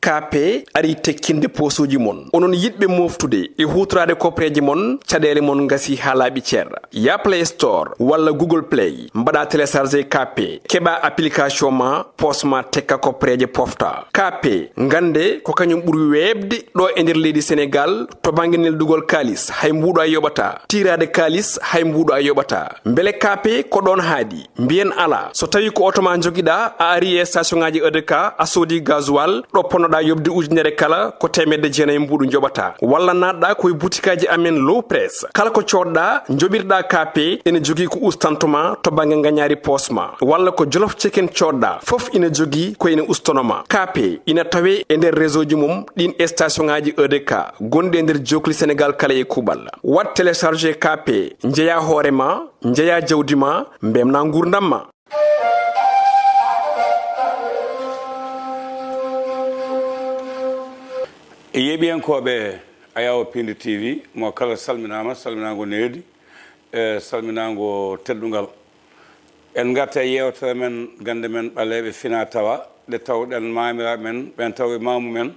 KP ari tekkinde posuji mon onon yidbe moftude e hutrade kopreji mon cadele mon ngasi halabi cer ya Play Store wala Google Play mbada télécharger KP keba application ma posma tekka kopreje pofta KP Gannde ko kanyum buri webde do e nder leydi Sénégal to banginel dugol kalis hay mbudo ay yobata tirade kalis hay mbudo ay yobata mbele KP ko don haadi mbien ala so tawi ko automa jogida a ari e station ngaji EDK a sodi gasoil do ponoda yobde ujunere kala ko temedde jeenay mbudu jobata walla nadda koy boutikaji amen low press kala ko codda jobirda KP ene jogi ko ustantuma to bangi nganyari posma walla ko jolof chicken codda fof ina jogi ko ina ustonoma KP ina tawe e nder réseau ji mum din station ngaji EDK gonde nder jokli Sénégal kala e kubal wat télécharger KP njeya horema njeya jawdima mbemna ngurdamma yeɓiyankoɓe ayawo Piindi TV mo kala salminama salminago needi salminago teddugal en garta yewtere men Gannde men Baleebe fina tawa ɗe tawɗen mamiraɓe men ɓen tawi mamu men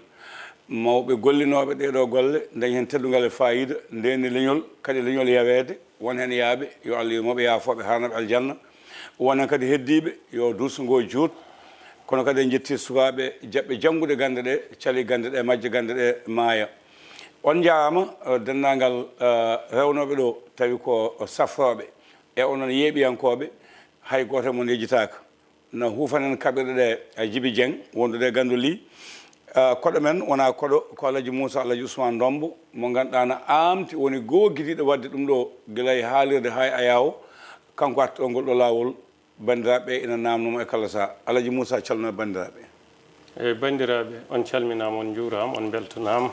mawɓe gollinoɓe ɗeɗo golle dañ hen teddugal e fayida ndeni leñol kadi leñol yawede won hen yaaɓe yo Allah yumoɓe yaafoɓe harnaɓe aljanna wonen kadi heddiɓe yo dursugo juut kono kadi en jetti sukaɓe jaɓɓe janggude Gannde ɗe cali Gannde ɗe majje Gannde ɗe maaya on jarama dendagal rewnoɓe ɗo tawi ko safroɓe e onon yeeɓiyankoɓe hay goto mon yejitaka no hufanen kaɓirɗe ɗe a Djiby Dieng wondude Ganndu li koɗo men wona koɗo ko Alaji Moussa Alaji Ousmane Ndommbo mo ganduɗa no amti woni gogguitiɗo wadde ɗum ɗo guilay haalirde hay ayawo kanko arti ɗo ngol ɗo lawol bandiraɓe ina namnoma e kala sa Alaji Moussa calmina bandiraɓe eyyi bandiraɓe on calminama on juurama on beltanama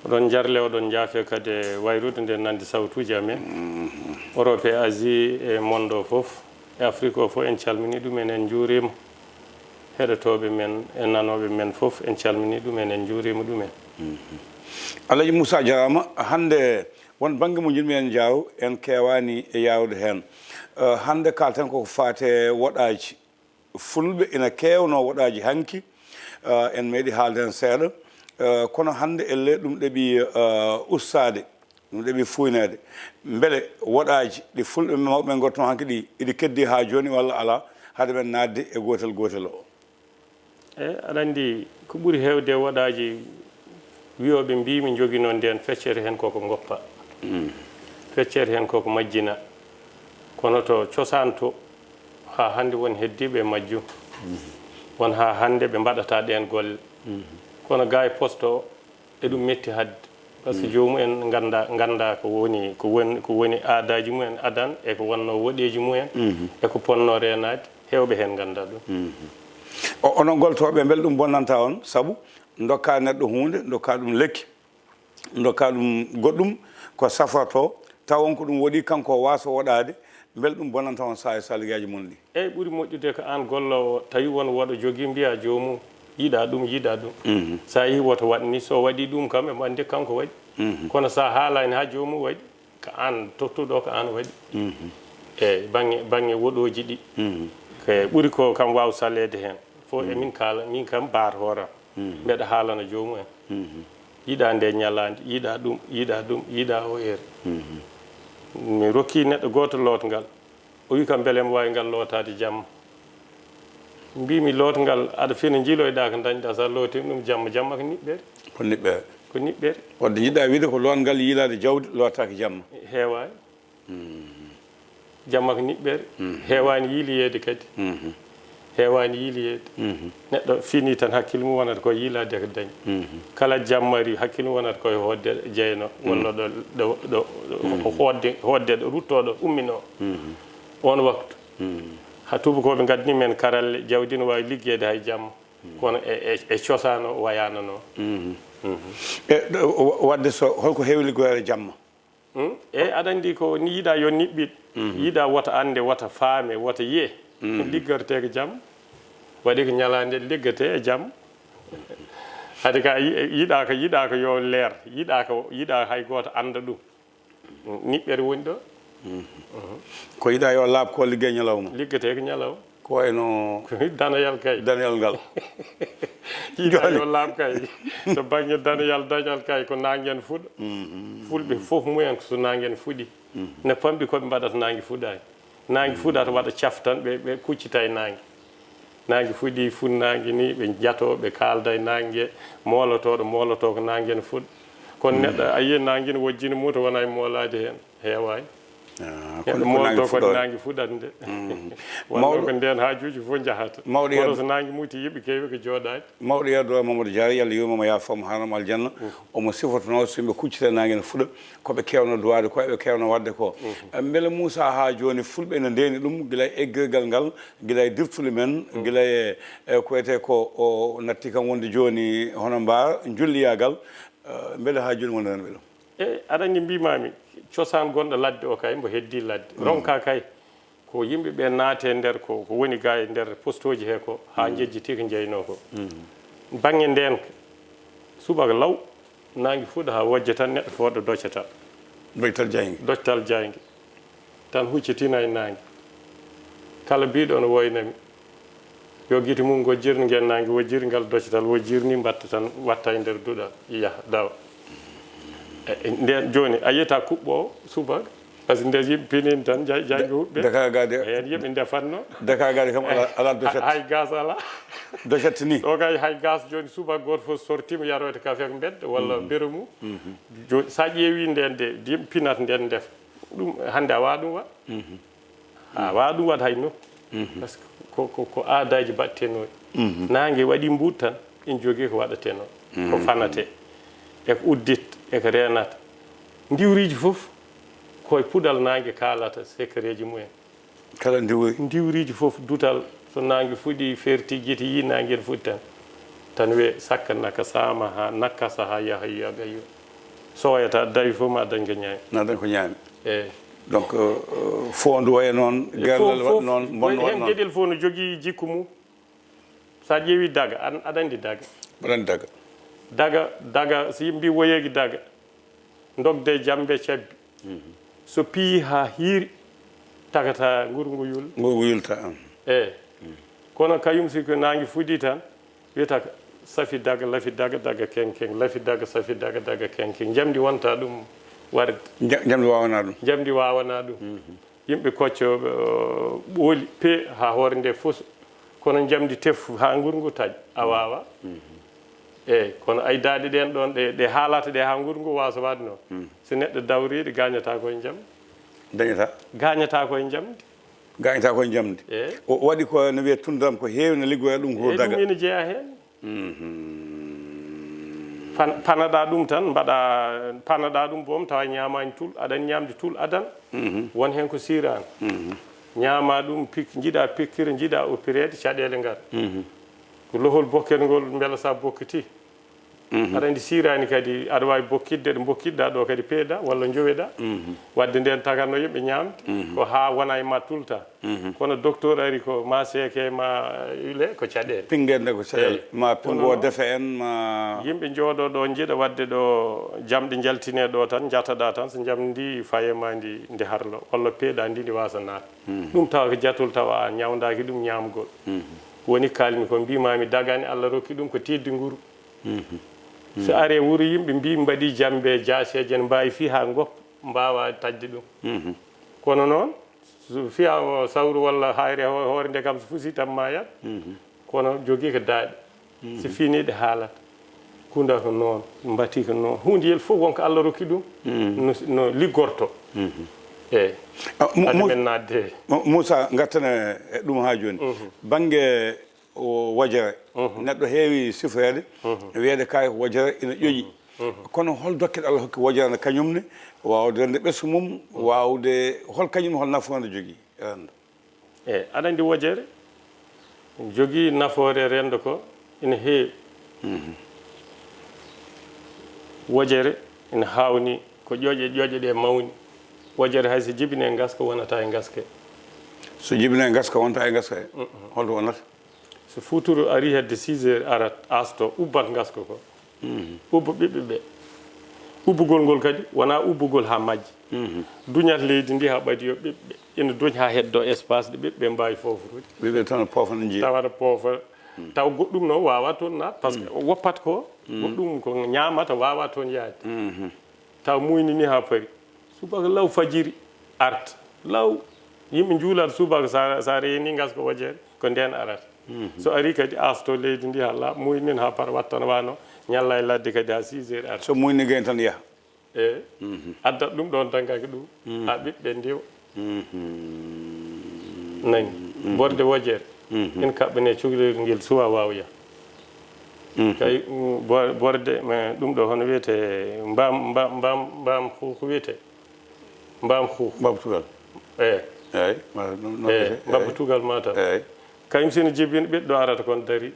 oɗon jarle oɗon jaafe kadi wayrude nde nande sawtuji amen Europe e Asie e monde o foof e Afrique o foof en calmini ɗumen en juurima heɗotoɓe men e nanoɓe men foof en calmini ɗumen en juurima ɗumen Alaji Moussa jarama hande won banggue mo jinmi en jaaw en kewani e yawde hen hande kalten koko fate woɗaji fulɓe ina kewno woɗaji hanki en meeɗi haalde hen seeɗa kono hande elle ɗum ɗeɓi ustade ɗum ɗeɓi fuynede beele woɗaji ɗi fulɓe mawɓe gotton hanki ɗi iɗi keddi ha joni walla ala haade men nadde e gotel gotel o eyyi aɗa andi ko ɓuuri hewde woɗaji wiyoɓe mbimi joguino nden feccere hen koko goppa feccere hen koko majjina kono to cosaan to ha hande won heddiɓe majjum won ha hande ɓe mbaɗata ɗen golle kono ga e poste o e ɗum metti hadde par ce que jomumen ganda ko woni aadaji mumen adan e ko wonno woɗeji mumen e ko ponno renade hewɓe hen ganda ɗum onon goltoɓe beele ɗum bonnanta on saabu dokka neɗɗo hunde dokka ɗum lekki dokka ɗum goɗɗum ko saforto taw on ko ɗum woɗi kanko o wasa woɗade beele ɗum bonnanta on sa e salligaji mon ɗi eyyi ɓuuri moƴƴude ko an gollowo tawi won woɗo jogui mbiya jomum yiɗa ɗum sa yi woto waɗni so waɗi ɗum kam emo andi kanko waɗi kono sa haalani ha jomum waɗi ko an tottuɗo ko an waɗi eyyi banggue woɗoji ɗi ke ɓuuri ko kam waw salede hen fo emin kala min kam baat hooram mbeɗa haalana jomum en yiɗa nde ñalade yiɗa o ere mi rokki neɗɗo goto lotgal o wi kam beele mi wawi ngal lotade jamma mbimi lotgal aɗa fina jiiloyɗa ko dañɗa sa lootimi ɗum jamma ko niɓɓere ko niɓɓere wadde jiɗɗa wiide ko longal yiilade jawdi lotaki jamma heewani jamma ko niɓɓere heewani yiiliyede kadi heewani yiiliyede neɗɗo fini tan hakkille mum wonata koye yiilade ko dañi kala jammari hakkille mum wonata koye hodde jeyno walla ɗo hodde ɗo ruttoɗo ummino on waktu ha tubakoɓe gaddani men karalle jawdi no wawi liggede hay jamma kono e cosaan o wayano noon wadde so holko heewi liggoyade jamma eyyi aɗa andi ko ni yiiɗa yo niɓɓiɗ yiiɗa wota ande wota faame wota yiye liggorte ko jamma waɗi ko ñalande liggate e jamma hade ka yiɗa ko yo leer yiɗa hay goto anda ɗum niɓɓere woni ɗo ko yiɗa yo laaɓ ko liggey ñalawma liggate ko ñalawma ko wayno danayal kay danayal ngal yiɗa yo laab kay to baŋnge danayal dañal kay ko nangen fuɗa fulɓe fof mumen so nangen fuɗi ne famɗi koɓe mbaɗata nangue fuɗani nangue fuɗata waɗa caf tan ɓe kuccita e nangue fuɗi funnangue ni ɓe jaato ɓe kalda e nangue molotoɗo moloto ko nangue ne fuɗa kono neɗɗo a yiyi nangue ne wojjini muuta wona e molade hen heewani neɗɗo molto kode nangue fuɗat nde wonno ko nden hajuji fof jahata oto so nangue muti yiɓe kewi ko jooɗade mawɗo yerdo Mamadou Diarra yalla yumama yafamo hanamo aljanna omo sifotono so yimɓe kuccita nangue ne fuɗa koɓe kewno duwade ko ɓe kewno wadde ko beele Moussa ha joni fulɓe ene ndeni ɗum guila e eggirgal ngal guila e dirtule men guila e ko wiyete ko o natti kam wonde joni hono mba julliyagal beele ha joni wonde ɓe ɗum e aɗa andi mbimami cosaan gonɗo ladde o kay mbo heddi ladde ronka kay ko yimɓe ɓe naate nder ko woni ga e nder postoji he ko ha jejjiti ko jeyno ko bange nden subaka law nangue fuɗa ha wojja tan neɗɗo foɗɗo doccata doctal jaygue tan huccitina e nangue kala mbiɗo no woynami yo guite mum gojjirni ngel nangue wojjiri ngal doccatal wojjirni mbatta tan watta e nder duɗal yaha dawa nden joni a yiyata kuɓɓo o subaka par ce que nde yimɓe pinini tan jaygue huɓɓe hen yimɓe ndefatno dakagade kam ala docette hay gas ala docette ni ɗo kay hay gas joni subaka goto fof sortima yaroyde café ko bedda walla beru mum joni sa ƴeewi nden de yimɓe pinata nden ndefa ɗum hande a wawa ɗum waɗ a wawa ɗum waɗ hay nokku par ce que ko aadaji mbaɗtenoɗi nangue waɗi mbuɗ tan ina jogui ko waɗateno ko fanate eko uddit eko renata diwriji fof koye puɗal nangue kalata secret ji mumen kala diwriji fof dutal so nangue fuɗi ferti guite yi nangue ne fuɗi tan we sakka naka sama ha nakkasa ha yaha yiyaɓe soyata dawi fof ma dañ ko ñaami na dañ ko ñaami eyyi donc fondu waye noon gellal waɗ noon bonno waɗ hen gueɗel fof no jogui jikku mum sa ƴeewi daga aɗa andi daga mbaɗani daga so yimɓe mbi woyegi daga dogde jambe cabbi so piyi ha hiiri tagata nguru ngu yulta eyyi kono kayum siko nangue fuɗi tan wiyata safi daga lafi daga kenkeng lafi daga safi daga kenkeng jamdi wonta ɗum warde jamdi wawana ɗum yimɓe koccoɓe ɓooli pe ha hoore nde fof kono jamdi tef ha nguru ngu taƴ a wawa eyyi kono aydade ɗen ɗon ɗe haalata ɗe ha nguru ngu wasa wadde noon so neɗɗo dawriɗe gañata koye jamdi gañata koye jamdi eyyi o waɗi ko no wiye tundam ko heewi no liggoya ɗum ko daga ɗum ina jeeya hen panaɗa ɗum tan mbaɗa panaɗa ɗum boom tawa ñamani tul aɗani ñamde tul adan won hen ko sirani ñama ɗum jiiɗa pikkire jiiɗa opérede caɗele ngar ko lohol bokkel ngol beela sa bokkiti aɗa andi sirani kadi aɗa wawi bokkidde ɗo bokkidɗa ɗo kadi peeɗa walla joweɗa wadde nden tagatno yimɓe ñamde ko ha wona e ma tulta kono docteur ari ko ma seeke ma ule ko caɗele pinguede ko caɗele ma pingo defe en ma yimɓe jooɗo ɗo jiiɗa wadde ɗo jamɗe jaltine ɗo tan jataɗa tan so jamdi faye ma ndi harlo walla peeɗa ndi wasa naata ɗum tawa ko jatol tawa a ñawdaki ɗum ñamgol woni kalmi ko mbimami dagani Allah rokki ɗum ko tidde nguru so are wuuro yimɓe mbi mbaɗi jambe jaaseje ne mbawi fi ha goppa mbawa tadde ɗum kono noon so fiya o sawru walla hayre hoore nde kam so fusi tan ma yat kono jogui ko daaɗe so finiɗe haalata kunda ko noon mbati ko noon hundeyel fof wonko Allah rokki ɗum no liggorto eyyi ade men nadde Moussa gattane e ɗum ha joni banggue wojere neɗɗo heewi sifoyede wiyede kay ko wojere ina ƴoƴi kono hol dokkeɗo Allah hokki wojere ne kañumne wawde rende ɓesgu mum wawde hol kañum hol nafoore jogui rendo eyyi aɗa andi wojere jogui nafoore rendo ko ina heewi wojere ina hawni ko ƴoƴe ɗe mawni wojere hay so jibine e gaska wonata e gaske so jibine e gaska wonta e gaska holto wonata so futuro ari hedde 6 heures arat asto ubbat gaska ko ubba ɓiɓɓe ɓe ubbugol ngol kadi wona ubbugol ha majji duñat leydi ndi ha ɓaadi yo ɓiɓɓe ina duñ ha heddo espace ɗe ɓiɓɓe mbawi fofrude ɓiɓɓe tan poofa no jiiya tawa no poofa taw goɗɗum noon wawa toon naat par ce que woppat ko goɗɗum ko ñamata wawa toon yaade taw muyni ni ha paari subaka law fajiri arta law yimɓe juulat subaka sa reeni gaska wojere ko nden arata so ari kadi asto leydi ndi ha laaɓa muynin ha par wattan wano ñalla e ladde kadi ha 6 heures arta so muyni gayn tan yaha addat ɗum ɗon tan kaki ɗum ha ɓiɓɓe ndiwa nani borde wojere en kaɓɓane cukalel ngel suwa wawya kay borde ɗum ɗo hono wiyete mbam ko wiyete mbam mbabtugal eyyi mbabtugal mata kayum sene jibino ɓeɗɗo arata kon dari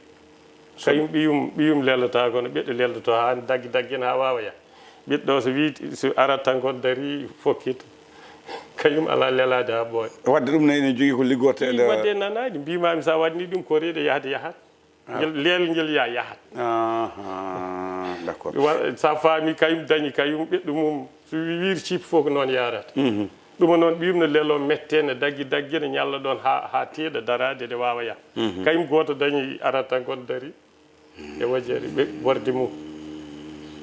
kayum ɓiyum lellata kono ɓeɗɗo leldoto ha daggi ha wawaya ɓiɗɗo so wi so arata tan kon dari fokkita kayum ala lelade ha ɓooya wadde ɗum ne ene jogui ko liggorte e wadde nanani mbimami sa wadni ɗum ko reeɗo yahde yahat leel ngel yahat d' accord sa faami kayum dañi kayum ɓeɗɗo mum so wir cip fof ko noon yarata ɗum noon ɓiyum no leelo mette ne daggi ne ñalla ɗon ha teeɗa darade nde wawa yah kayum goto dañi arata tan kon dari e wojere borde mum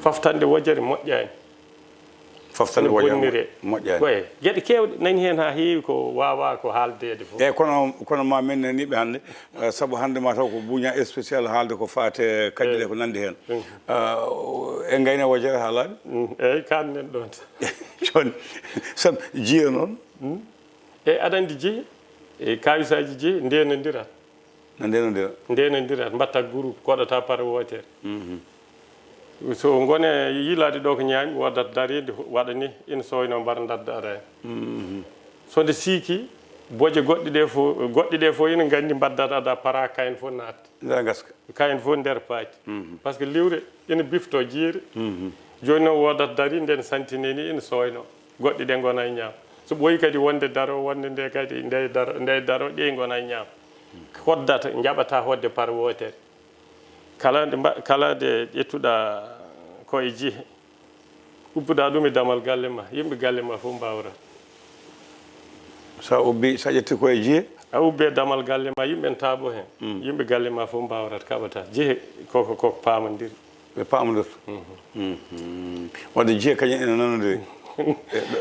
faftande wojere moƴƴani faftande wojere moƴƴani koye gueɗe kewɗe nani hen ha heewi ko wawa ko haaldede fof eyyi kono ma min naniɓe hannde saabu hannde ma taw ko buuña spécial haalde ko fate kadi ɗe ko nandi hen e gayne wojere ha laaɓi eyyi kannen ɗon joni sabu jiya noon eyyi aɗa andi jeeyi e kawisaji jeeyi ndenodirat no ndenodirat mbatta groupe koɗata par wotere so gone yilade ɗo ko ñaami wodat daride waɗa ni ina soyno mbar dadda ara hen so nde siiki boje goɗɗe ɗe fof ina gandi mbaddata ada para kayen fof natta nda gaska kayen fof nder paati par ce que liwre ina bifto jiire joni noon wodat dari nden santine ni ina soyno goɗɗe ɗe gona e ñaam so ɓooyi kadi wonde daro wonde nde kadi nde daro ɗe gona e ñaam hoddata jaɓata hodde par wotere kala nde ƴettuɗa koye jihe ubbuɗa ɗum e damal galle ma yimɓe galle ma fof mbawra sa ƴetti koye jihe a ubbe damal galle ma yimɓe taabo hen yimɓe galle ma fof mbawrata kaɓata jihe koko pamodiri ɓe pamodirta wadde jihe kañum ene nanodiri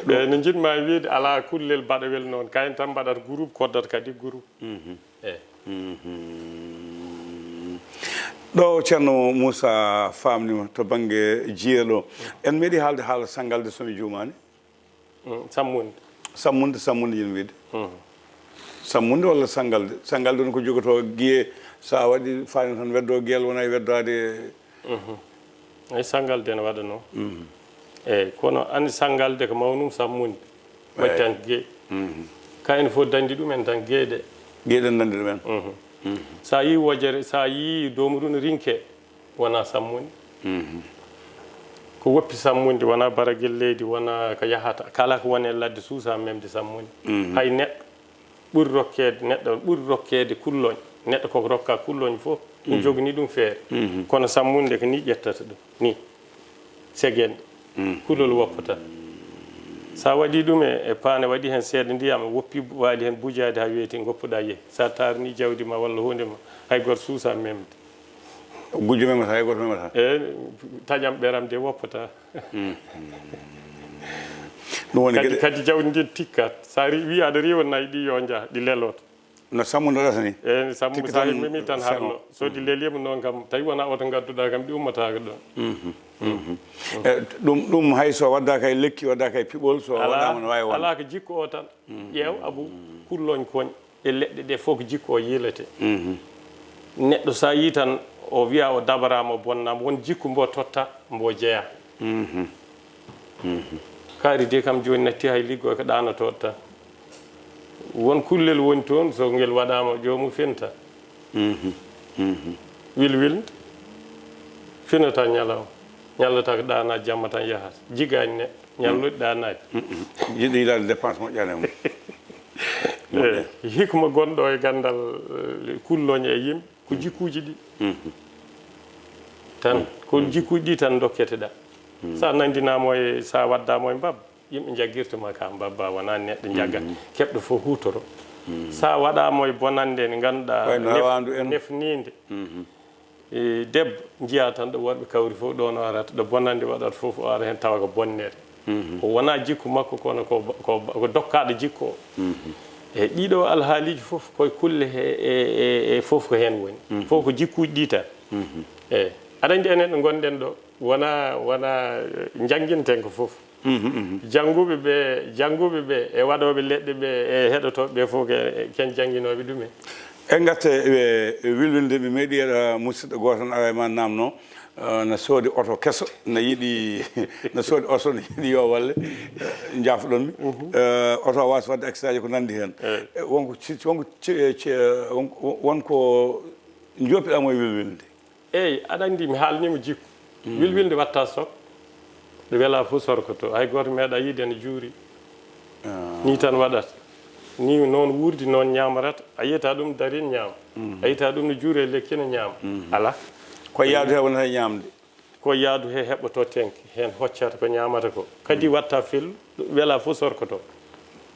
eyyi no jiɗma wiide ala kullel baɗawel noon kayen tan mbaɗata groupe koddata kadi groupe eyyi ɗo ceerno Moussa famnima to banggue jiya ɗo en meeɗi haalde haala sangalde somi jumani sammunde yen wiide sammunde walla sangalde no ko jogoto guiye sa waɗi fani tan weddo guel wona e weddade ay sangalde ne waɗa noon eyyi kono andi sangalde ko mawnum sammunde waɗi tan gueyi kayne fof dandi ɗumen tan gueɗe dandi ɗumen sa yi wojere sa yi domuɗu no rinke wona sammunde ko woppi sammunde wona baraguel leydi wona ko yahata kala ko woni e ladde suusa memde sammunde hay neɗɗo ɓuuri rokkede kulloñ neɗɗo koko rokka kulloñ fof ɗum jogani ɗum feere kono sammunde ko ni ƴettata ɗum ni seguenɗe kullol woppata sa waɗi ɗum e paane waɗi hen seeɗa ndiyam woppi waali hen bujade ha weeti goppuɗa yeehi sa tarni jawdi ma walla hunde ma hay goto suusa memde gujjo memata hay goto memata e taƴam ɓeram de woppata ɗum woni kadi jawdi ndi tikkat sa wi aɗa riwa nayyi ɗi yo jaa ɗi leloto no sammude ɗata ni e sammu sa memi tan harno so ɗi lelima noon kam tawi wona oto gadduɗa kam ɗi ummataka ɗon ɗum hay so waddaka e lekki waddaka e piɓol so waɗama no wawi wonde ala ko jikku o tan ƴeew abu kulloñ koñ e leɗɗe ɗe fof ko jikku o yilete neɗɗo sa yi tan o wiya o dabarama o bonnama won jikku mbo totta mbo jeeya kaari de kam joni natti hay liggo ko ɗanotoɗo tan won kullel woni toon so ngel waɗama jomum fenta wilwilde finata ñallata ko ɗanaji jamma tan yahata jigani neɗɗo ñalluɗi ɗanaji jiɗɗo yilade dépense moƴƴani mum eyyi hikma gonɗo e gandal kulloñ e yimɓe ko jikkuji ɗi tan ko jikkuji ɗi tan dokketeɗa sa nandinamo sa waddamo e mbabba yimɓe jagguirtuma ka mbabba wona neɗɗo jaggat keɓɗo fof hutoro sa waɗamo e bonande nde ganduɗa nefnide debbo jiya tan ɗo worɓe kawri fof ɗon o arata ɗo bonande waɗata fof o ara hen tawa ko bonnere o wona jikku makko kono ko dokkaɗo jikku o eyyi ɗiɗo alhaaliji fof koye kulle e fof ko hen woni fof ko jikkuji ɗi tan eyyi aɗa andi enen ɗo gonɗen ɗo wona jangguinten ko fof jangguɓe ɓe e waɗoɓe leɗɗe ɓe e heɗotoɓe ɓe fof ken janguinoɓe ɗumen en gatte wilwilde mi meeɗi eɗa musidɗo goto tan ara e ma namno no soodi oto kesso no yiiɗi no soodi oto no yiiɗi yo walle jaafoɗonmi oto wasa wadde accident ji ko nandi hen wonko joppiɗamo e wilwilde eyyi aɗa andi mi haalnima jikku wilwilde watta sok ɗo weela fof sorkoto hay goto meeɗa yiide ne juuri ni tan waɗata ni noon wuurdi noon ñamarata a yiyata ɗum darin ñaama a yiyata ɗum no juure lekki ne ñaama ala ko yaadu he wonata ñamde ko yaadu he heɓɓoto tenke hen hoccata ko ñamata ko kadi watta fellu weela fof sorkoto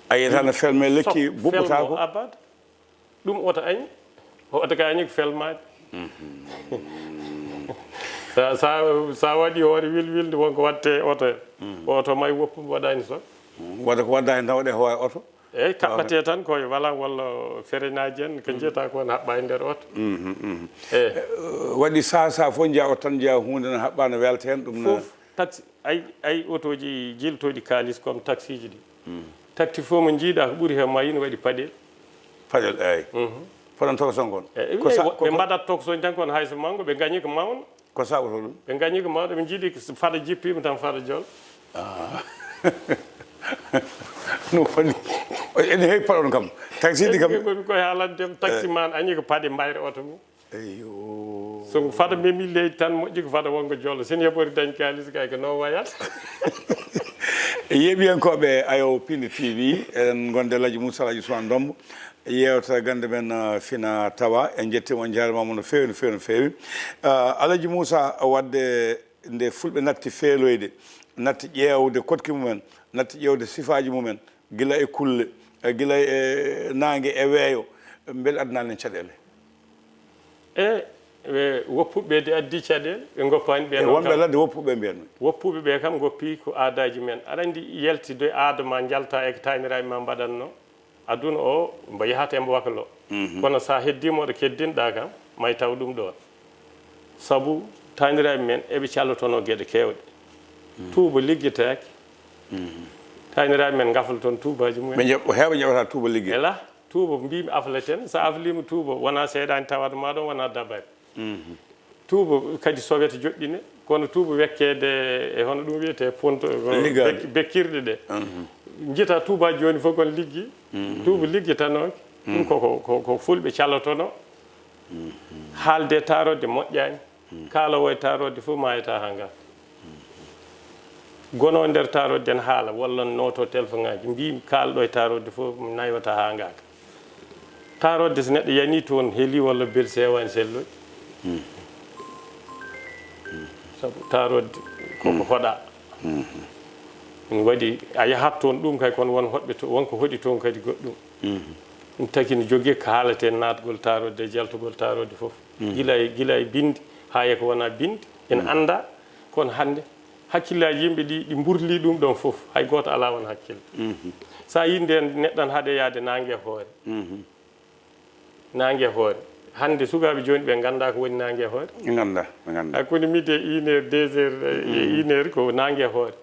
a yiyata no felme lekki buɓɓata ko abada ɗum oto añi oto ka añi ko felmade sa waɗi hoore wilwilde wonko watte oto oto may woppu waɗani so wadda ko wadda hen tan waɗe hoore oto eyyi kaɓɓate tan koye wala walla ferenaji en ko jeyata ko ne haɓɓa e nder oto eyyi waɗi sa fof jiya oto tan jiya hunde no haɓɓa no welta hen ɗum fof taxi ay otoji jiltoɗi kalis comme taxi ji ɗi taxi fof mo jiiɗa ko ɓuuri hen ma yino waɗi paɗel eyyi poɗon tokoson kon ɓe mbaɗat tokosoñ tan kono hayso manggo ɓe gañi ko mawno ko saɓoto ɗum ɓe gañi ko mawɗo ɓe jiiɗi faɗa jippima tan faɗa jol no fani ene heewi paɗon kam taxi ɗi kam gomi koye haalandema taxi man añi ko paɗe mbayre oto mum eyyo so fada memi leydi tan moƴƴi ko fada wonko jollo sen heɓori dañ kalis kay ko non wayata yeɓiyankoɓe ayo Piindi TV en gonde Alaji Moussa Alaji Ousmane Ndommbo yewta gande men fina tawa en jettimo jarmama no fewi no fewi no fewi Alaji Moussa wadde nde fulɓe natti feeloyde natti ƴeewde kotki mumen natti ƴeewde sifaji mumen gila e kulle gila e nangue e weeyo beele addanani en caɗele woppuɓe de addi caɗele ɓe goppani ɓe wonɓe ladde woppuɓe mbiyanno woppuɓe ɓe kam goppi ko aadaji men aɗa andi yaltido aada ma jalta e ko taniraɓe ma mbaɗatno aduna o mbo yahata embo wakalo kono sa heddima oɗo keddinɗa kam may taw ɗum ɗon saabu taniraɓe men eɓe callotono gueɗe kewɗe tuuba ligguetake taniraɓe men gafla toon tuubaji mumen heeɓe jaɓata tuuba liggue ela tuuba mbimi aflaten sa aflima tuuba wona seeɗani tawata ma ɗon wona dabare tuuba kadi sowete joƴƴine kono tuuba wekkede e hono ɗum wiyete ponto bekkirɗe ɗe jiita tuubaji joni fof kon liggi tuuba ligguetanoke ɗum ko fulɓe callotono haalde tarodde moƴƴani kaalowo e tarodde fof mayata ha ngal gono nder tarodde en haala walla noto téléphone ngaji mbimi kalɗo e tarodde fof naywata ha ngaka tarodde so neɗɗo yani toon heeli walla bel sewani selloy saabu tarodde koko hoɗa ɗum waɗi a yahat toon ɗum kay kono won hoɗɓe to wonko hoɗi toon kadi goɗɗum ɗum taki ne jogui ko haalate natgol tarodde e jaltugol tarodde foof gila e bindi ha e ko wona bindi ene anda kono hande hakkillaji yimɓe ɗi burli ɗum ɗon foof hay goto ala won hakkille sa yi nden neɗɗon haaɗe yaade nangue hoore nangue hoore hande sukaɓe joni ɓe ganda ko woni nangue hoore ganda hakkude midi 1 heure 2 heures e 1 heure ko nangue hoore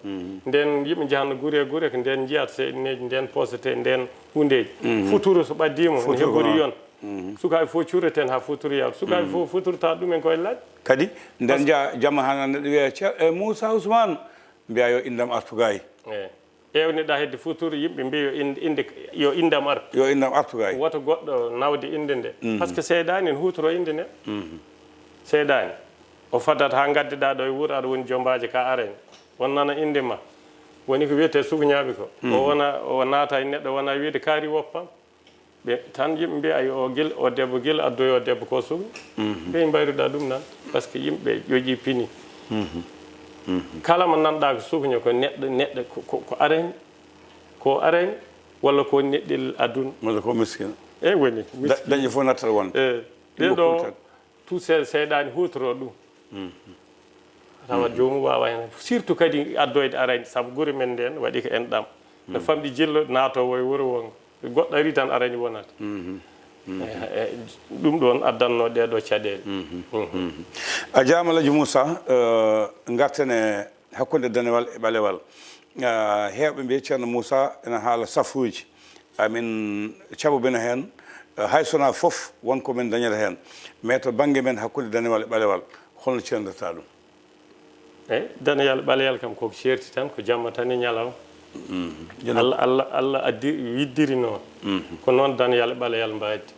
nden yimɓe jahanno guure guure ko nden jiyata seeɗineji nden posete nden hundeji futuro so ɓaddima ne heɓori yon sukaɓe fof curreten ha futuro yawta sukaɓe fof futorta ɗumen koye ladde kadi nden jamma hana neɗɗo wiya Moussa Ousmane mbiya yo indam artugayi ƴewneɗa hedde futuro yimɓe mbi yo indam artu yo indam artugayi woto goɗɗo nawde inde nde par ce que seeɗani en hutoro inde nde seeɗani o fadat ha gaddeɗa ɗo e wuuro aɗa woni jombaji ka arani won nana inde ma woni ko wiyete suguñaɓe ko o naata e neɗɗo wona wiide kaari woppam ɓe tan yimɓe mbiya ay o debbo guila addoyo o debbo ko sugu ɓe mbayruɗa ɗum nan par ce que yimɓe ƴoƴi pini kala mo nanɗa ko suguño ko neɗɗo ko arani walla ko neɗɗel aduna walla ko miskina e woni dañi fof nattal wonde ɗen ɗo tout seeɗani hutoro ɗum tawa jomum wawa hen surtout kadi addoyde arani saabu guure men nden waɗi ko enɗam no famɗi jillo natowo e wuuro wongo goɗɗo ari tan arani wonata ɗum ɗon addanno ɗeɗo caɗele a jamalaji Moussa gartene hakkude danewal e ɓalewal heewɓe mbiye ceerno Moussa ene haala safuji amin caɓoɓene hen hay sona foof wonko men dañata hen mais to banggue men hakkude danewal e ɓalewal holno cerdata ɗum eyyi daneyal ɓaleyal kam koko certi tan ko jamma tan e ñalawma Allah addi widdiri noon ko noon daneyal ɓaleyal mbaddi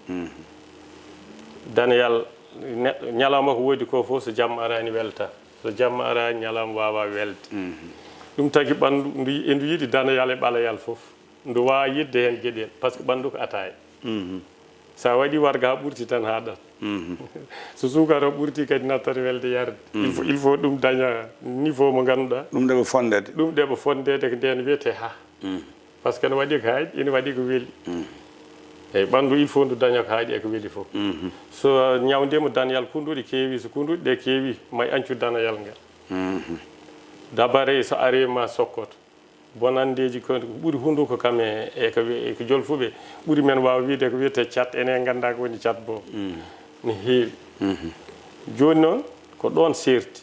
daneyal neɗɗo ñalawma ko woodi ko fof so jamma arani welta so jamma arani ñalawma wawa welde ɗum tagui ɓandu ndu yiiɗi daneyal e ɓaleyal fof ndu wawa yidde hen gueɗel par ce que ɓandu ko ataye sa waɗi warga ha ɓurti tan haɗat so sukara ɓurti kadi nattata welde yarde il faut ɗum daña niveau mo ganduɗa ɗum ɗeɓe fondede ɗum ɗeɓe fondede ko nden wiyete ha par ce que ne waɗi ko haaɗi ene waɗi ko weeli eyyi ɓandu il faut ndu daña ko haaɗi eko weeli fof so ñawdemo danayal kunduɗe keewi so kunduɗe ɗe keewi may ancu danayal ngal dabare so arima sokkoto bonandeji ko ɓuuri hunduko kam ko jolfuɓe ɓuuri men wawa wiide ko wiyete cat ene ganda ko woni cat bo ne heewi joni noon ko ɗon serti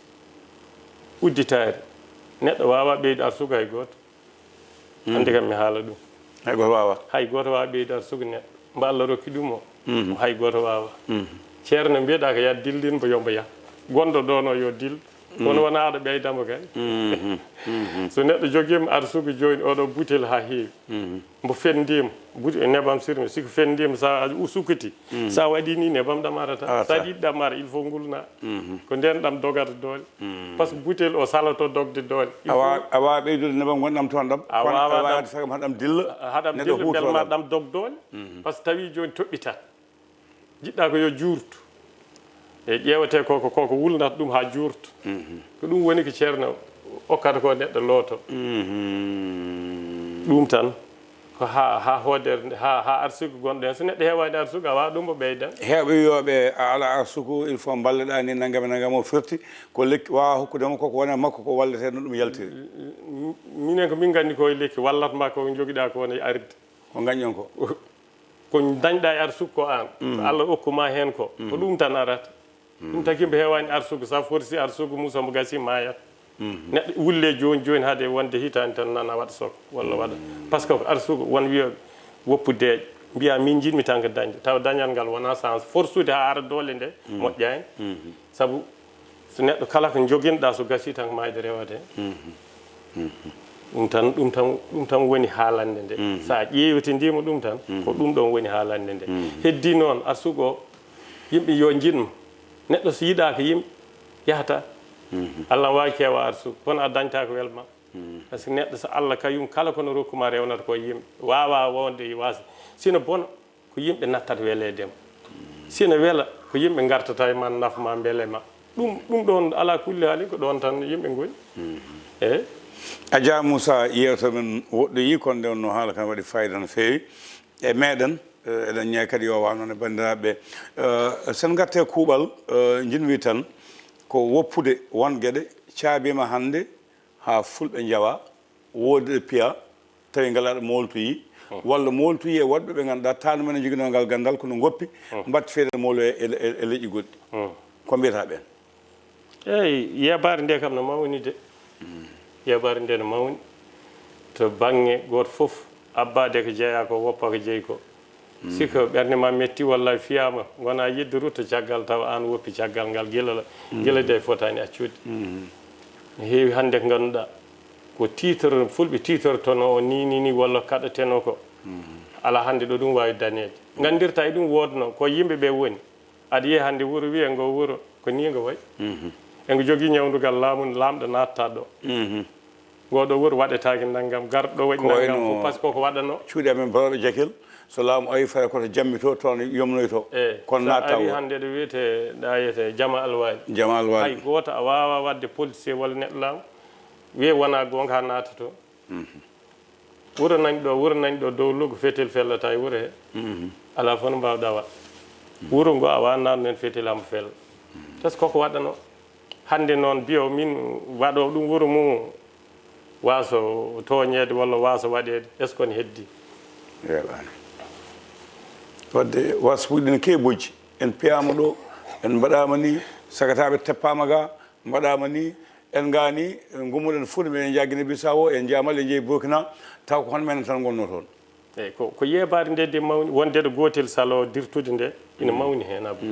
udditare neɗɗo wawa ɓeydo arsugo hay goto hande kam mi haala ɗum hay goto wawa ɓeydo arsugo neɗɗo mbo Allah rokki ɗum o hay goto wawa ceerno mbiyeɗa ko ya dildinmo yombo yah gonɗo ɗon o yo dildo kono wona aɗa ɓeydamo kay so neɗɗo joguima arsugo joni oɗo butel ha heewi mbo fendima nebam sirmi siko fendima sa sukkati sa waɗi ni nebam ɗam arata sa yiɗi ɗam ara il faut gulna ko nden ɗam dogata doole par ce que butel o salato dogde doole a wawa ɓeydude nebam gonɗam toon ɗam a wawa sagam haɗam dilla belma ɗam dog doole par ce que tawi joni toɓɓitat jiɗɗa ko yo juurtu e ƴewete koko wulnata ɗum ha juurto ko ɗum woni ko ceerno okkata ko neɗɗo looto ɗum tan ko ha hoodere ha arsugo gonɗo hen so neɗɗo heewani arsugo a wawa ɗum mo ɓeydan heewɓe wiyoɓe a ala arsugo il faut balleɗa ni naggam o firti ko lekki wawa hokkudema koko wona makko ko wallete no ɗum yaltiri minen ko min gandi koye lekki wallatma ko joguiɗa ko wona arde ko gañon ko dañɗa e arsugo ko an ko Allah hokkuma hen ko ɗum tan arata ɗum tagi mbo heewani arsugo sa forsi arsugo Moussa mo gasi mayat neɗɗo wulle joni haade wonde hitani tan nana waɗa sok walla waɗa par ce que ko arsugo won wiyoɓe woppudeje mbiya min jinmi tan ko dañde taw dañal ngal wona sens forsude ha ara doole nde moƴƴani saabu so neɗɗo kala ko joguinoɗa so gasi tan ko mayde rewate ɗum tan woni haalande nde sa ƴewitidima ɗum tan ko ɗum ɗon woni haalande nde heddi noon arsugo o yimɓe yo jinma neɗɗo so yiɗa ko yimɓe yahata Allah wawi kewa arsugo kono a dañta ko welma par ce que neɗɗo so Allah kayum kala kono rokkuma rewnata ko yimɓe wawa wonde wasa sino bona ko yimɓe nattata weledema sino weela ko yimɓe gartata e ma nafma beelema ɗum ɗon ala kulli haali ko ɗon tan yimɓe goni eyyi a jaa Moussa yewta men woɗɗoyi kono nde no haala kan waɗi fayida no feewi e meɗen eɗen ñawi kadi yo waw noon e bandiraɓeɓe sen garte kuuɓal jinmi tan ko woppude won gueɗe caabima hande ha fulɓe jawa woodi ɗo piya tawi ngalaɗo moltoyi walla moltoyi e woɗɓe ɓe ganduɗa tano men joguino ngal gandal kono goppi mbatti feere molo e leƴƴi goɗɗi ko mbiyata ɓen eyyi yebare nde kam no mawni de yebare nde no mawni to banggue goto foof abbade ko jeeya ko woppa ko jeeyi ko sikka ɓerde ma metti walla fiyama gona yidde rutta caggal taw an woppi caggal ngal guila de fotani accude ne heewi hande ko ganduɗa ko titre fulɓe titortono o ni walla kaɗateno ko ala hande ɗo ɗum wawi dañede gandirta e ɗum wodno ko yimɓeɓe woni aɗa yiiya hande wuuro wiye ngo wuuro ko ni ngo wayi ego jogui ñawdugal lamɗo natta ɗo ngoɗo wuuro waɗetake naggam garɗo ɗo waɗi naggam fof par ce que koko waɗano cuuɗi amen baroɗo Jakel so laamu awi faya koto jammi to toon yomnoyto kono natta ari hande ɗo wiyete ɗayete jama alwali hay goto a wawa wadde policier walla neɗɗo laamu wiye wona gonga ha naata to wuro nani ɗo dow luggo fetel fellata e wuro he ala fof no mbawɗa wa wuro ngo a wanano nen fetel hamo fella tas koko waɗano hande noon biyo min waɗo ɗum wuro mum waso toñede walla waso waɗede est ce qu'on heddi yeɓani wadde was fuɗɗino keeboji en piyama ɗo en mbaɗama ni sagataɓe teppama ga mbaɗama ni en gani gummuɗen fuuɗe men jaggine Bisawo en jamalle jeeyi Burkina taw ko hono men tan gonno toon eyyi ko yeɓade nde de mawni wonde ɗo gotel salo dirtude nde ina mawni hen abba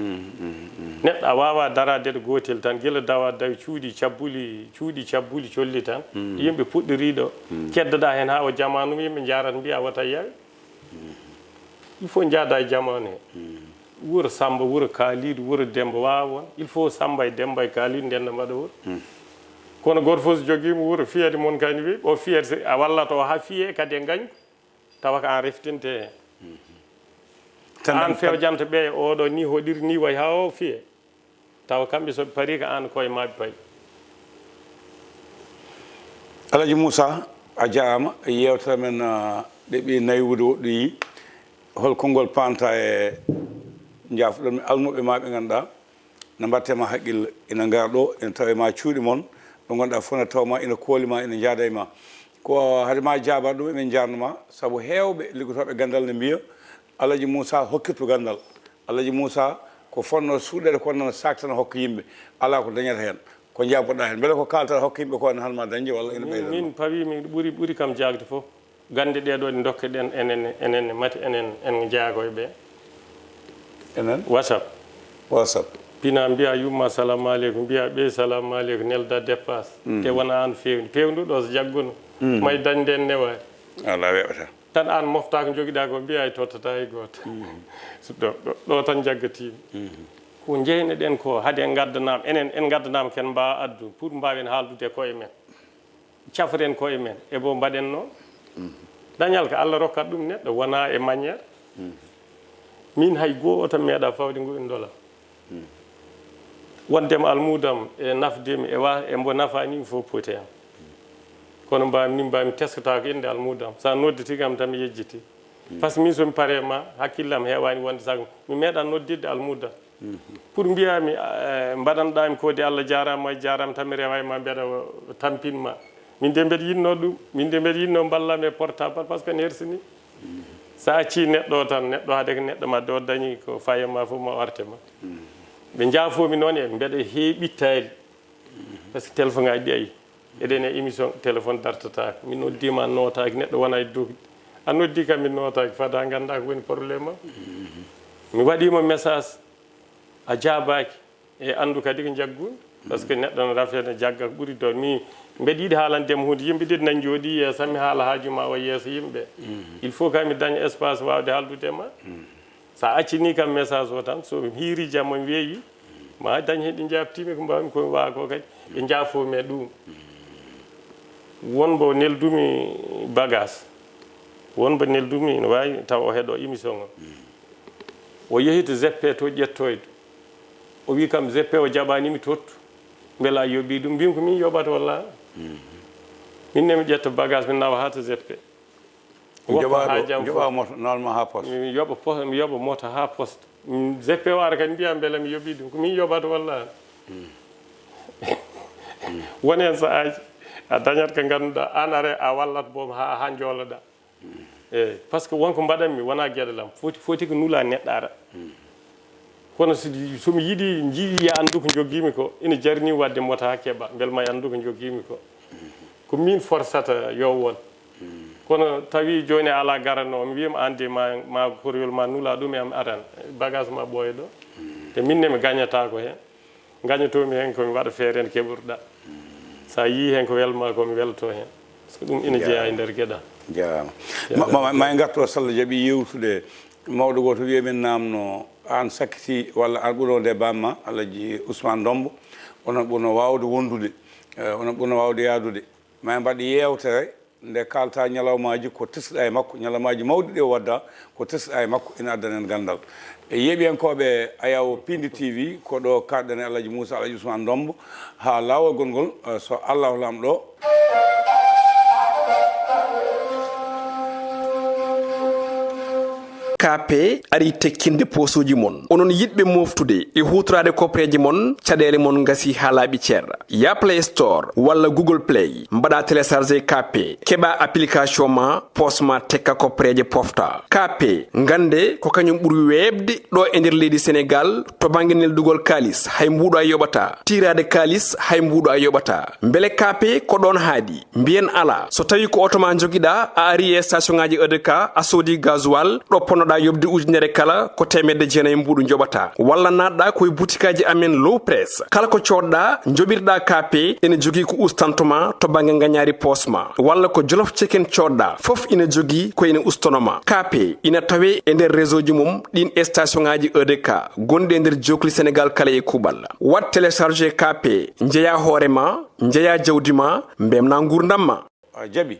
neɗɗo a wawa darade ɗo gotel tan guila dawa dawi cuuɗi cabbuli colli tan yimɓe puɗɗoriɗo keddoɗa hen ha o jamanu yimɓe jarat mbiya wata yawi il faut jaada e jamanu he wuro Samba wuro Kalidou wuro Demba wawa won il faut Samba e Demba e Kalidou ndenda mbaɗa wuro kono goto fof so joguima wuro fiyede moon kani wi o fiyede a wallata o ha fiye kadi e gañko tawa ko an reftinte hen an fewjanta ɓe oɗo ni hoɗiri ni way ha o fiye tawa kamɓe soɓe paari ko an koye maɓe payi Alaji Moussa a jarama e yewtere men ɗeɓi naywude woɗɗoyi hol konngol panta e jafuɗon almuɓe ma ɓe ganduɗa no mbattema haqqille ina gara ɗo ina tawe ma cuuɗi moon ɗo gonɗa fof ne tawma ina koolima ina jaada e ma ko haade ma jaaba ɗum emin jarnoma saabu hewɓe liggotoɓe gandal ne mbiya Alaji Moussa hokkirtu gandal Alaji Moussa ko fonno suuɗede kono noon saktana hokka yimɓe ala ko dañata hen ko jaboɗa hen beele ko kaltata hokka yimɓe ko ne hanma dañde walla ina ɓeyda min pawimi ɓuuri kam jagde fof gande ɗeɗo ɗe dokkeɗen enen mati enen en jaagoye ɓe enen whatsapp pina mbiya yumma salamu aleykum mbiya ɓe salamu aleykum nelda dépasse te wona an fewni pewnduɗo so jagguno may dañde en newari ala weɓata tan an mofta ko joguiɗa ko mbiya e tottata e goto ɗo tan jaggatima ko jeyneɗen ko haade en gaddanama enen en gaddanama ken mbawa addu pour mbawen haaldude e koye men cafren koye men e bo mbaɗen noon dañal ko Allah rokkat ɗum neɗɗo wona e maniére min hay goo tan meeɗa fawde ngu en dola wondema almudam e nafdemi e mbo nafani fof poti am kono mbami teskata ko inde almudam sa nodditi kam tan mi yejjiti par ce que min somi paare ma hakkillam heewani wonde sago mi meeɗa noddidde almudam pour mbiyami mbaɗanɗami kode Allah jarama jarama tan mi rewa ma mbeɗa tampinma min de mbeɗa yinno ɗum min de mbeɗa yinno ballam e portable par ce que ne hersini sa acci neɗɗo tan neɗɗo haade ko neɗɗo madde o dañi ko fayema fof ma arte ma ɓe jaafomi noon e mbeɗa heeɓittali par ce que téléphone ngaji ɗi ayi eɗen e émission téléphone dartatako min noddima notaki neɗɗo wona e dogdi a noddi kam min notaki fada ganda ko woni probléme am mi waɗima message a jaabaki e andu kadi ko jaggu par ce que neɗɗo no rafete jagga ko ɓuuri do mi mbeɗa yiiɗi haalandema hunde yimɓe ɗiɗi nan jooɗi yeesam mi haala haajuma o yeeso yimɓe il faut kam mi daña espace wawde haaldude ma sa accini kam message o tan so hiiri jamma mi weewi ma dañ hen ɗi jaftimi ko mbawmi komi wawa ko kadi ɓe jaafomi e ɗum wonbo neldumi bagage wonbo neldumi no wawi taw o heeɗo émission o o yeehi to zeppe to ƴettoyde o wi kam zeppe o jaɓanimi tottu beela yooɓi ɗum mbimi ko min yoɓata walla minne mi ƴetta bagage mi nawa ha to zeppe joɓa moto normalement ha poste mi yoɓa moto ha poste zeppe o ara kadi mbiyam beela mi yooɓi ɗum ko min yoɓata walla woni hen saahaji a dañat ko ganduɗa an are a wallat boom ha jooloɗa eyyi par ce que wonko mbaɗanmi wona gueɗalam foti ko nula neɗɗo ara kono somi yiiɗi jiiya andu ko joguimi ko ina jarni wadde moto ha keeɓa beelma andu ko joguimi ko min forsata yo won kono tawi joni ala garano mi wiyama ande ma korwel ma nula ɗum e am aran bagage ma ɓooya ɗo te minne mi gagnata ko hen gagnatomi hen komi waɗa feere en keɓorɗa sa yi hen ko welma komi welto hen par ce que ɗum ina jeeya e nder gueɗal jarama ma garto sallah jaaɓi yewtude mawɗo goto wiyamin namno an sakkiti walla an ɓuurode bamma Alaji Ousmane Ndommbo onon ɓurno wawde wondude onon ɓurno wawde yaadude ma mbaɗ yewtere nde kalta ñalawmaji ko tesɗa e makko ñalawmaji mawɗi ɗi o wadda ko tesɗa e makko ina addanen gandal e yeeɓiyankoɓe ayaw Piindi TV ko ɗo kalɗen Alaji Moussa Alaji Ousmane Ndommbo ha lawol gongol so Allahu lamɗo KP ari tekkinde posuji mon onon yidbe moftude e hutrade kopreji mon cadele mon ngasi halabi cerra ya Play Store walla Google Play mbada télécharger KP keba application ma posma tekka kopreje pofta KP Gannde ko kanyum buri webde do e nder leydi Sénégal to banginel dugol kalis hay mbudo ayobata tirade kalis hay mbudo ayobata mbele KP ko don haadi mbien ala so tawi ko otoma jogida a ari e station ngaji EDK a sodi gasoil do ponoda yobde ujunere kala ko temedde jeenay mbudu jobata walla nadda koy boutikaji amen low press kala ko codda jobirda KP ene jogi ko ustantoma to bange nganyari posma walla ko jollof chicken codda fof ina jogi ko ene ustonoma KP ina tawe e nder réseau ji mum din station ngaji EDK gonde nder jokli Sénégal kala e kubal wat télécharger KP njeya horema njeya jawdima mbemna gurdamma jabi